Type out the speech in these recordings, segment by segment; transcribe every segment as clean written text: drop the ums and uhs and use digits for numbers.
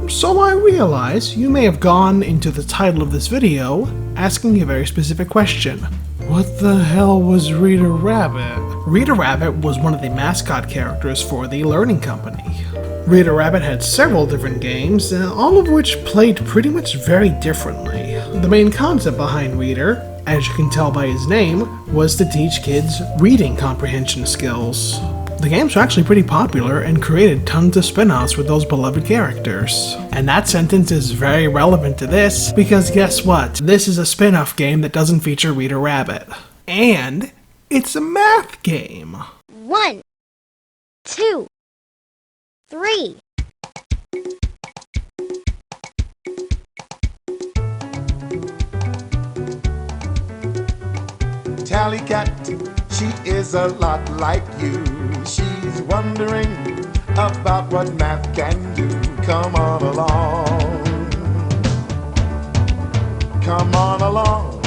So I realize you may have gone into the title of this video asking a very specific question. What the hell was Rita Rabbit? Rita Rabbit was one of the mascot characters for the Learning Company. Rita Rabbit had several different games, all of which played pretty much very differently. The main concept behind Reader, as you can tell by his name, was to teach kids reading comprehension skills. The games were actually pretty popular and created tons of spin-offs with those beloved characters. And that sentence is very relevant to this, because guess what? This is a spin-off game that doesn't feature Rita Rabbit. And it's a math game. 1, 2, 3. Tally Cat, she is a lot like you. She's wondering about what math can do. Come on along. Come on along.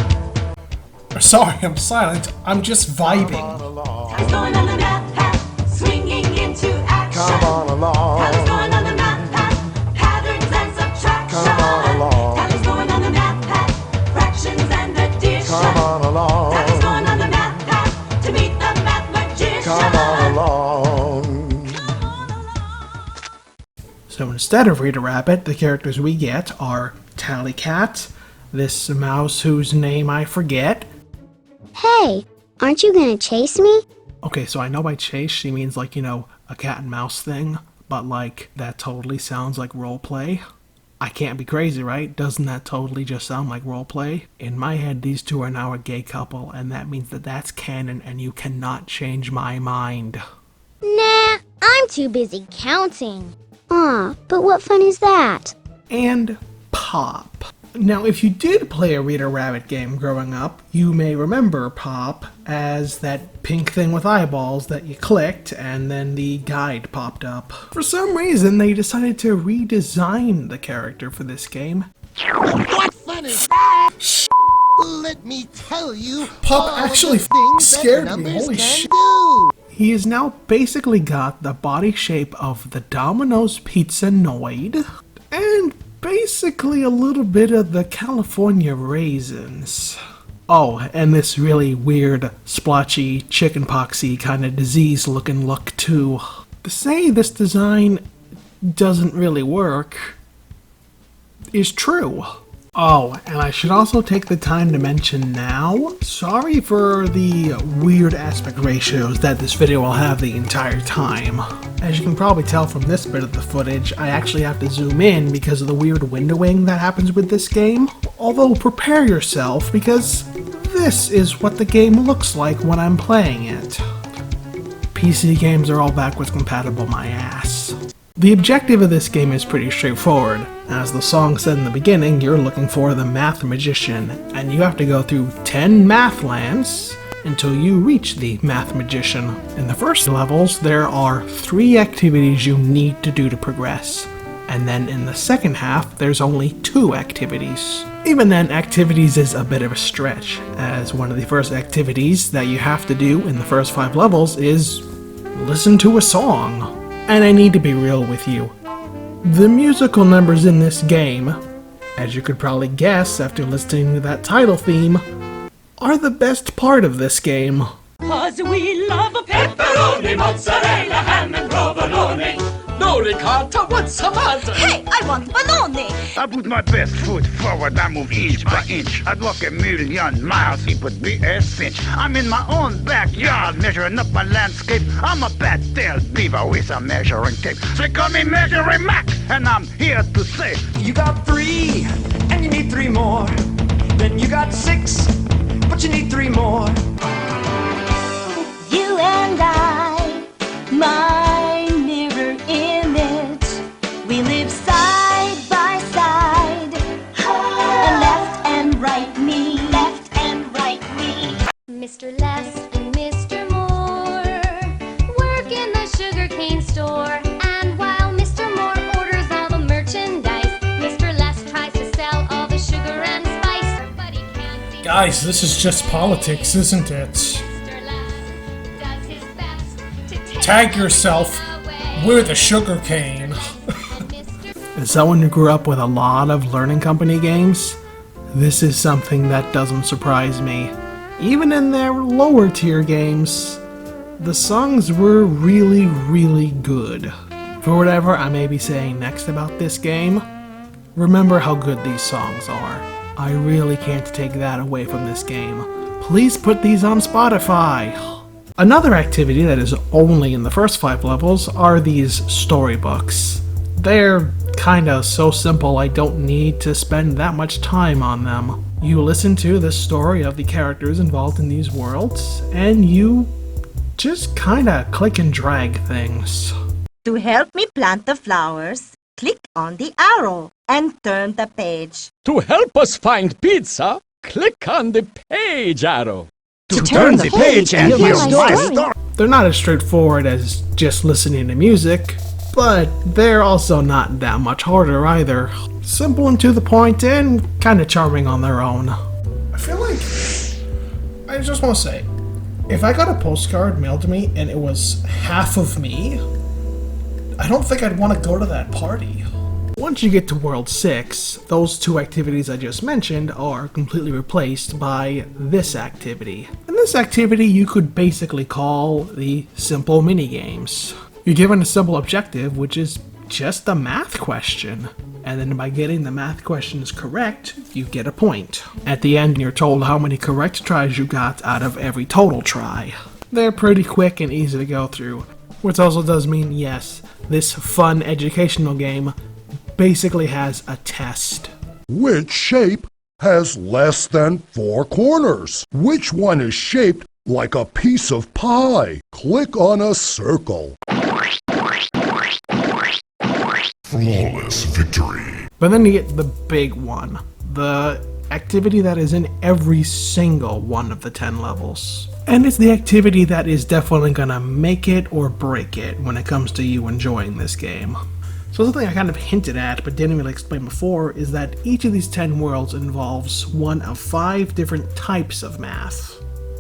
Sorry, I'm silent. I'm just vibing. Come on along. Tally's going on the math path, swinging into action. Come on along. Tally's going on the math path, patterns and subtraction. Come on along. Tally's going on the math path, fractions and addition. Come on along. Tally's going on the math path to meet the math magician. Come on along. So instead of Rita Rabbit, the characters we get are Tally Cat, this mouse whose name I forget. Hey, aren't you gonna chase me? Okay, so I know by chase she means like, a cat and mouse thing, but like, that totally sounds like roleplay. I can't be crazy, right? Doesn't that totally just sound like roleplay? In my head, these two are now a gay couple, and that means that that's canon and you cannot change my mind. Nah, I'm too busy counting. Aw, but what fun is that? And Pop. Now, if you did play a Rita Rabbit game growing up, you may remember Pop as that pink thing with eyeballs that you clicked and then the guide popped up. For some reason, they decided to redesign the character for this game. What fun is that? Let me tell you. Pop all actually the things scared that me, numbers holy can shit. do. He has now basically got the body shape of the Domino's Pizza Noid and basically a little bit of the California Raisins. Oh, and this really weird, splotchy, chickenpoxy kind of disease-looking look, too. To say this design doesn't really work is true. Oh, and I should also take the time to mention now, sorry for the weird aspect ratios that this video will have the entire time. As you can probably tell from this bit of the footage, I actually have to zoom in because of the weird windowing that happens with this game. Although prepare yourself, because this is what the game looks like when I'm playing it. PC games are all backwards compatible, my ass. The objective of this game is pretty straightforward. As the song said in the beginning, you're looking for the Math Magician, and you have to go through 10 math lands until you reach the Math Magician. In the first levels, there are 3 activities you need to do to progress, and then in the second half, there's only 2 activities. Even then, activities is a bit of a stretch, as one of the first activities that you have to do in the first 5 levels is listen to a song. And I need to be real with you. The musical numbers in this game, as you could probably guess after listening to that title theme, are the best part of this game. 'Cause we love a pepperoni, mozzarella, ham and provolone. No, Ricotta, what's the matter? Hey, I want bologna. I put my best foot forward, I move inch by inch. I'd walk a million miles, it would be a cinch. I'm in my own backyard, measuring up my landscape. I'm a bat-tailed beaver with a measuring tape. They call me Measuring Mac, and I'm here to say, You got 3, and you need 3 more. Then you got 6, but you need 3 more. You and I, my mirror image. We live side by side. A left and right me, left and right me. Mr. Les and Mr. Moore work in the sugarcane store. And while Mr. Moore orders all the merchandise, Mr. Les tries to sell all the sugar and spice. But he can't see. Guys, this is just politics, isn't it? Mr. Les does his best to take Tag yourself. away. We're the sugar cane. As someone who grew up with a lot of learning company games, this is something that doesn't surprise me. Even in their lower tier games, the songs were really good. For whatever I may be saying next about this game, remember how good these songs are. I really can't take that away from this game. Please put these on Spotify. Another activity that is only in the first 5 levels are these storybooks. They're kinda so simple I don't need to spend that much time on them. You listen to the story of the characters involved in these worlds, and you just kinda click and drag things. To help me plant the flowers, click on the arrow and turn the page. To help us find pizza, click on the page arrow. To turn the page and hear my story. They're not as straightforward as just listening to music, but they're also not that much harder either. Simple and to the point and kinda charming on their own. I feel like, I just want to say, if I got a postcard mailed to me and it was half of me, I don't think I'd want to go to that party. Once you get to World 6, those 2 activities I just mentioned are completely replaced by this activity. And this activity you could basically call the Simple Minigames. You're given a simple objective, which is just a math question. And then by getting the math questions correct, you get a point. At the end, you're told how many correct tries you got out of every total try. They're pretty quick and easy to go through, which also does mean, yes, this fun educational game basically has a test. Which shape has less than 4 corners? Which one is shaped like a piece of pie? Click on a circle. Flawless victory. But then you get the big one, the activity that is in every single one of the 10 levels. And it's the activity that is definitely gonna make it or break it when it comes to you enjoying this game. So something I kind of hinted at but didn't really explain before is that each of these 10 worlds involves one of 5 different types of math.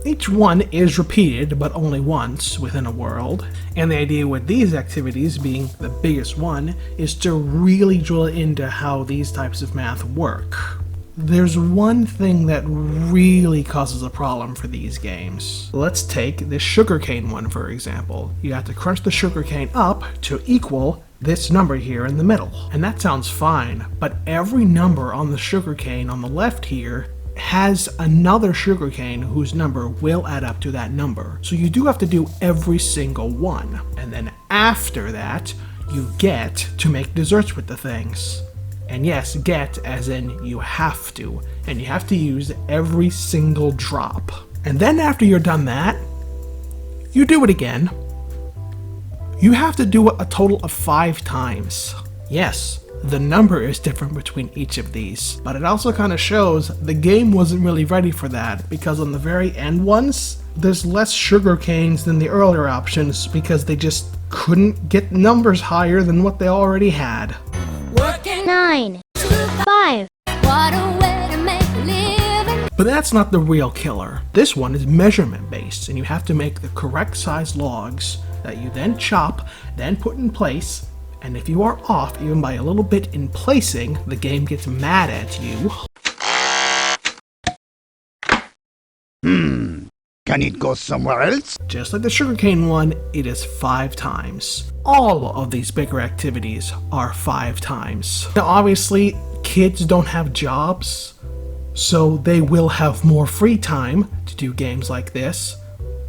Each one is repeated, but only once within a world, and the idea with these activities, being the biggest one, is to really drill into how these types of math work. There's one thing that really causes a problem for these games. Let's take the sugarcane one for example. You have to crunch the sugarcane up to equal this number here in the middle. And that sounds fine, but every number on the sugarcane on the left here has another sugarcane whose number will add up to that number. So you do have to do every single one. And then after that, you get to make desserts with the things. And yes, get as in you have to. And you have to use every single drop. And then after you're done that, you do it again. You have to do it a total of 5 times. Yes, the number is different between each of these, but it also kind of shows the game wasn't really ready for that, because on the very end ones, there's less sugar canes than the earlier options because they just couldn't get numbers higher than what they already had. 9, 5. What a way to make a living. But that's not the real killer. This one is measurement based, and you have to make the correct size logs that you then chop, then put in place. And if you are off even by a little bit in placing, the game gets mad at you. Can it go somewhere else? Just like the sugarcane one, it is 5 times. All of these bigger activities are 5 times. Now obviously, kids don't have jobs, so they will have more free time to do games like this,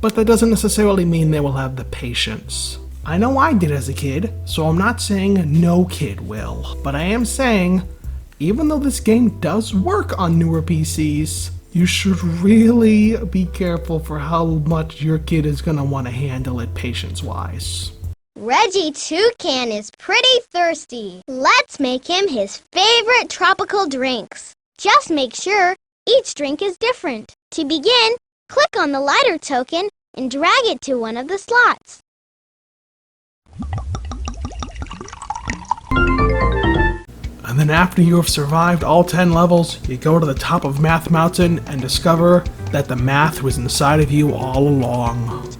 but that doesn't necessarily mean they will have the patience. I know I did as a kid, so I'm not saying no kid will, but I am saying, even though this game does work on newer PCs, you should really be careful for how much your kid is gonna want to handle it patience-wise. Reggie Toucan is pretty thirsty. Let's make him his favorite tropical drinks. Just make sure each drink is different. To begin, click on the lighter token and drag it to one of the slots. And then after you have survived all 10 levels, you go to the top of Math Mountain and discover that the math was inside of you all along.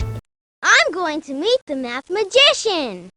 I'm going to meet the math magician.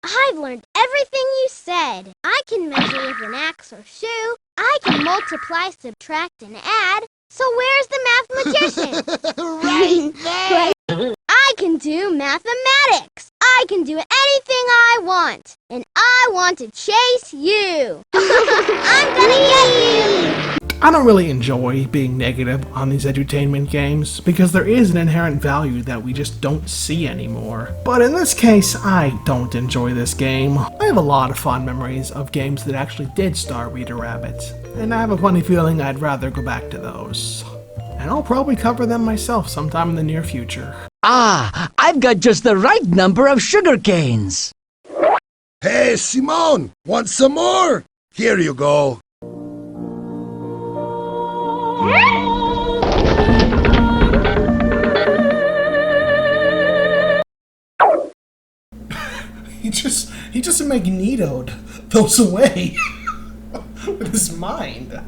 I've learned everything everything you said. I can measure with an axe or shoe. I can multiply, subtract, and add. So where's the mathematician? Right there! I can do mathematics. I can do anything I want. And I want to chase you. I'm gonna get you. I don't really enjoy being negative on these edutainment games because there is an inherent value that we just don't see anymore. But in this case, I don't enjoy this game. I have a lot of fond memories of games that actually did star Reader Rabbit, and I have a funny feeling I'd rather go back to those. And I'll probably cover them myself sometime in the near future. Ah, I've got just the right number of sugar canes. Hey, Simone, want some more? Here you go. He just magnetoed those away with his mind.